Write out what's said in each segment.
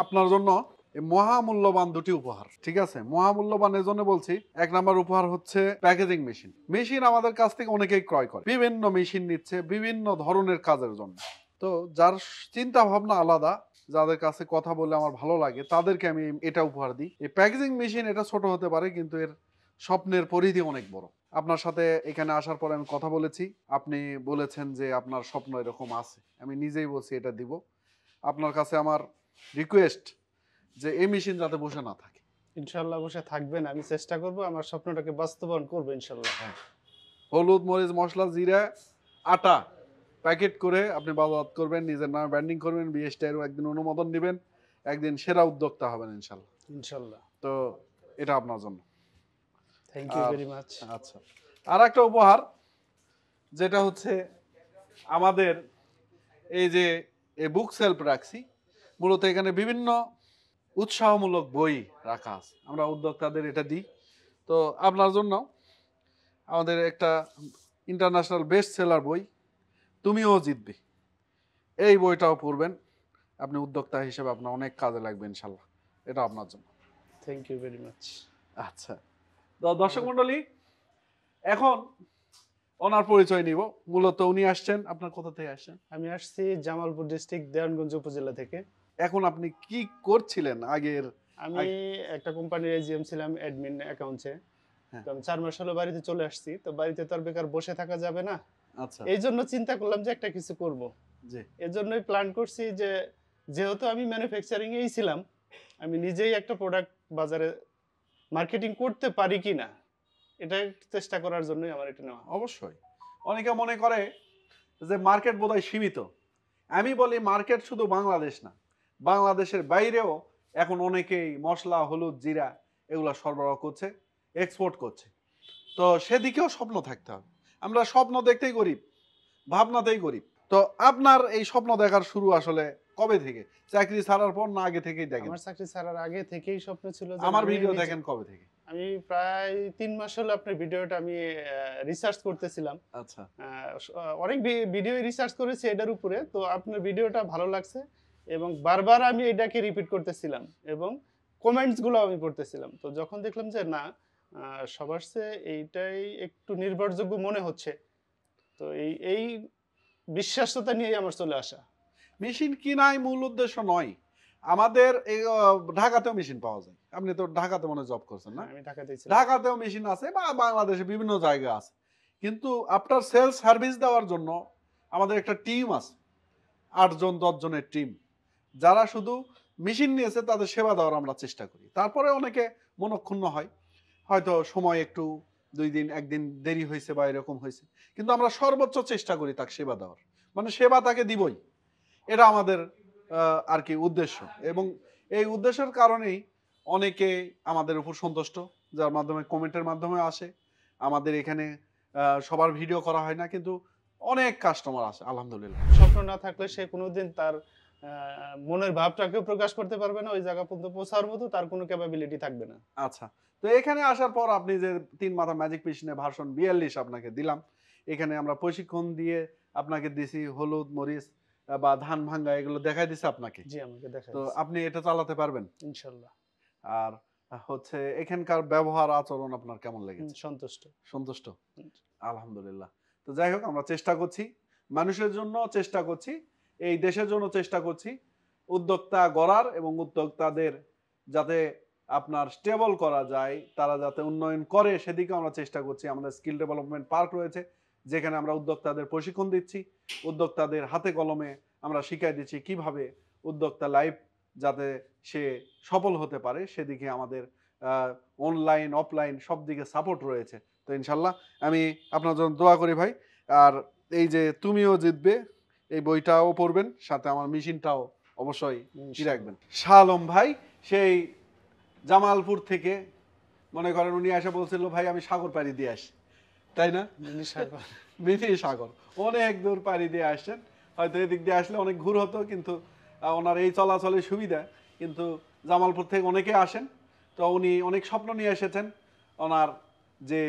আপনার জন্য এই মহামূল্যবান দুটি উপহার, ঠিক আছে? মহামূল্যবান এর জন্য বলছি, এক নাম্বার উপহার হচ্ছে প্যাকেজিং মেশিন। মেশিন আমাদের কাছ থেকে অনেকেই ক্রয় করে, বিভিন্ন মেশিন নিচ্ছে বিভিন্ন ধরনের কাজের জন্য। তো যার চিন্তা ভাবনা আলাদা, যাদের কাছে কথা বলে আমার ভালো লাগে, তাদেরকে আমি এটা উপহার দিই। এই প্যাকেজিং মেশিন এটা ছোট হতে পারে, কিন্তু এর স্বপ্নের পরিধি অনেক বড়। আপনার সাথে এখানে আসার পরে আমি কথা বলেছি, আপনি বলেছেন যে আপনার স্বপ্ন এরকম আছে, আমি নিজেই বলছি এটা দিব। আপনার কাছে আমার রিকোয়েস্ট যে এই মেশিন যাতে বসে না থাকে। ইনশাআল্লাহ বসে থাকবেন, আমি চেষ্টা করব আমার স্বপ্নটাকে বাস্তবায়ন করব ইনশাআল্লাহ। হলুদ, মরিচ, মশলা, জিরা, আটা প্যাকেট করে আপনি বাজার করবেন, নিজের নামে ব্র্যান্ডিং করবেন, বিএসটিআইয়েরও একদিন অনুমোদন দিবেন, একদিন সেরা উদ্যোক্তা হবেন ইনশাল্লাহ। ইনশাআল্লাহ। তো এটা আপনার জন্য। Thank you very much. আচ্ছা, আর একটা উপহার, যেটা হচ্ছে আমাদের এই যে বুক সেলফ রাখছি, মূলত এখানে বিভিন্ন উৎসাহমূলক বই রাখা আছে, আমরা উদ্যোক্তাদের এটা দিই। তো আপনার জন্য আমাদের একটা ইন্টারন্যাশনাল বেস্ট সেলার বই, তুমিও জিতবে, এই বইটাও পড়বেন, আপনি উদ্যোক্তা হিসেবে আপনার অনেক কাজে লাগবে ইনশাল্লাহ। এটা আপনার জন্য। Thank you very much. আচ্ছা, তো দর্শক মন্ডলী, এখন ওনার পরিচয় নিব। মূলত উনি আসছেন, আপনার কোথা থেকে আসছেন? আমি আসছি জামালপুর ডিস্ট্রিক্ট দেওয়ানগঞ্জ উপজেলা থেকে। এখন আপনি কি করছিলেন আগের? আমি একটা কোম্পানির এজিএম ছিলাম, অ্যাডমিন অ্যাকাউন্টসে। তো আমি 4 মাস হলো বাড়িতে চলে আসছি, তো বাড়িতে তো আর বেকার বসে থাকা যাবে না। আচ্ছা, এই জন্য চিন্তা করলাম যে একটা কিছু করব। জি, এর জন্যই প্ল্যান করছি যে যেহেতু আমি ম্যানুফ্যাকচারিং এই ছিলাম, আমি নিজেই একটা প্রোডাক্ট বাজারে মার্কেটিং করতে পারি কিনা এটা একটু চেষ্টা করার জন্যই আমার এটা নেওয়া। অবশ্যই। অনেকে মনে করে যে মার্কেট বোধহয় সীমিত। আমি বলি মার্কেট শুধু বাংলাদেশ না, বাংলাদেশের বাইরেও এখন অনেকেই মশলা, হলুদ, জিরা এগুলো সরবরাহ করছে, এক্সপোর্ট করছে। তো সেদিকেও স্বপ্ন থাকতে হবে। আমরা স্বপ্ন দেখতেই গরিব, ভাবনাতেই গরিব। তো আপনার এই স্বপ্ন দেখার শুরু আসলে কবে থেকে? চাকরি ছাড়ার পর না আগে থেকেই দেখেন? আমার চাকরি ছাড়ার আগে থেকেই স্বপ্ন ছিল যে আমার আমি ভিডিও নিজে- দেখেন কবে থেকে? আমি প্রায় 3 মাস হলো আপনার ভিডিওটা আমি রিসার্চ করতেছিলাম। আচ্ছা, অনেক ভিডিও রিসার্চ করেছি এটার উপরে, তো আপনার ভিডিওটা ভালো লাগছে এবং বারবার আমি এটাকে রিপিট করতেছিলাম এবং কমেন্টস গুলো আমি পড়তেছিলাম। তো যখন দেখলাম যে না, সবার চেয়ে এইটাই একটু নির্ভরযোগ্য মনে হচ্ছে, তো এই বিশ্বাসতা নিয়েই আমার চলে আসা। মেশিন কিনাই মূল উদ্দেশ্য নয় আমাদের। এই ঢাকাতেও মেশিন পাওয়া যায়, আপনি তো ঢাকাতে মনে জব করছেন না? আমি ঢাকাতেই ছিলাম। ঢাকাতেও মেশিন আছে বা বাংলাদেশে বিভিন্ন জায়গায় আছে, কিন্তু আপনার সেলস সার্ভিস দেওয়ার জন্য আমাদের একটা টিম আছে, 8 জন 10 জনের টিম, যারা শুধু মেশিন নিয়েছে তাদের সেবা দেওয়ার আমরা চেষ্টা করি। তারপরে অনেকে মনক্ষুণ্ণ হয়, হয়তো সময় একটু 2 দিন 1 দিন দেরি হয়েছে বা এরকম হয়েছে, কিন্তু আমরা সর্বোচ্চ চেষ্টা করি তাকে সেবা দেওয়ার, মানে সেবা তাকে দিবই, এটা আমাদের আর কি উদ্দেশ্য। এবং এই উদ্দেশ্যের কারণেই অনেকে আমাদের উপর সন্তুষ্ট, যার মাধ্যমে কমেন্টের মাধ্যমে আসে। আমাদের এখানে সবার ভিডিও করা হয় না, কিন্তু অনেক কাস্টমার আসে আলহামদুলিল্লাহ। স্বপ্ন না থাকলে সে কোনোদিন তার মনের ভাবটাকে প্রকাশ করতে পারবে না, ওই জায়গা পর্যন্ত পৌঁছার মতো তার কোনো ক্যাপাবিলিটি থাকবে না। আচ্ছা, তো এখানে আসার পর আপনি যে 3 মাথা ম্যাজিক মেশিনে ভার্সন 42 আপনাকে দিলাম, এখানে আমরা প্রশিক্ষণ দিয়ে আপনাকে দিছি, হলুদ, মরিচ বা ধান ভাঙ্গা এগুলো দেখাই দিছি আপনাকে। জি, আমাকে দেখাই তো দিচ্ছে। আপনি এটা চালাতে পারবেন ইনশাল্লাহ। আর হচ্ছে এখানকার ব্যবহার আচরণ আপনার কেমন লেগেছে? সন্তুষ্ট। সন্তুষ্ট? হুম। আলহামদুলিল্লাহ। তো যাই হোক, আমরা চেষ্টা করছি, মানুষের জন্য চেষ্টা করছি, এই দেশের জন্য চেষ্টা করছি, উদ্যোক্তা গড়ার এবং উদ্যোক্তাদের যাতে আপনার স্টেবল করা যায়, তারা যাতে উন্নয়ন করে সেদিকে আমরা চেষ্টা করছি। আমাদের স্কিল ডেভেলপমেন্ট পার্ক রয়েছে, যেখানে আমরা উদ্যোক্তাদের প্রশিক্ষণ দিচ্ছি, উদ্যোক্তাদের হাতে কলমে আমরা শিখিয়ে দিচ্ছি কিভাবে উদ্যোক্তা লাইফ যাতে সে সফল হতে পারে, সেদিকে আমাদের অনলাইন অফলাইন সব দিকে সাপোর্ট রয়েছে। তো ইনশাল্লাহ আমি আপনার জন্য দোয়া করি ভাই। আর এই যে তুমিও জিতবে, এই বইটাও পড়বেন, সাথে আমার মেশিনটাও অবশ্যই কি রাখবেন। শাহ আলম ভাই সেই জামালপুর থেকে, মনে করেন উনি এসে বলছিল ভাই আমি সাগর পাড়ি দিয়ে আসি, তাই না? মিনি সাগর অনেক দূর পাড়ি দিয়ে আসছেন, হয়তো এদিক দিয়ে আসলে অনেক ঘুর হতো, কিন্তু ওনার এই চলাচলের সুবিধা, কিন্তু জামালপুর থেকে অনেকে আসেন। তো উনি অনেক স্বপ্ন নিয়ে এসেছেন, ওনার যে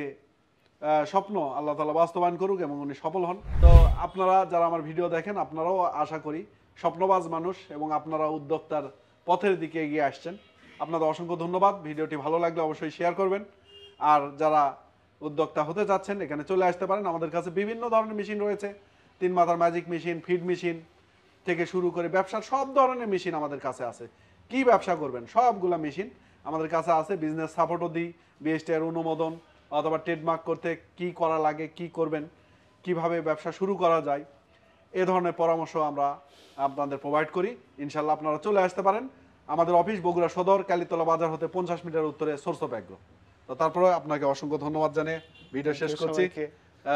স্বপ্ন আল্লাহ তাআলা বাস্তবায়ন করুক এবং উনি সফল হন। তো আপনারা যারা আমার ভিডিও দেখেন, আপনারাও আশা করি স্বপ্নবাজ মানুষ এবং আপনারা উদ্যোক্তার পথের দিকে এগিয়ে আসছেন। আপনাদের অসংখ্য ধন্যবাদ। ভিডিওটি ভালো লাগলে অবশ্যই শেয়ার করবেন। আর যারা উদ্যোক্তা হতে চাচ্ছেন এখানে চলে আসতে পারেন। আমাদের কাছে বিভিন্ন ধরনের মেশিন রয়েছে, 3 মাথার ম্যাজিক মেশিন, ফিড মেশিন থেকে শুরু করে ব্যবসার সব ধরনের মেশিন আমাদের কাছে আছে। কি ব্যবসা করবেন সবগুলা মেশিন আমাদের কাছে আছে। বিজনেস সাপোর্টও দিই, বিএসটিআর অনুমোদন অথবা ট্রেডমার্ক করতে কি করা লাগে, কি করবেন, কিভাবে ব্যবসা শুরু করা যায়, এ ধরনের পরামর্শ আমরা আপনাদের প্রোভাইড করি। ইনশাল্লাহ আপনারা চলে আসতে পারেন। আমাদের অফিস বগুড়া সদর, কালীতলা বাজার হতে 50 মিটার উত্তরে সোর্স অফ এগ্রো। তো তারপরে আপনাকে অসংখ্য ধন্যবাদ জানিয়ে ভিডিও শেষ করছি।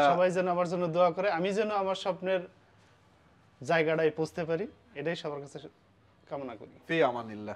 সবাই যেন আমার জন্য দোয়া করে, আমি যেন আমার স্বপ্নের জায়গাটায় পৌঁছতে পারি, এটাই সবার কাছে কামনা করি। ফি আমানিল্লাহ।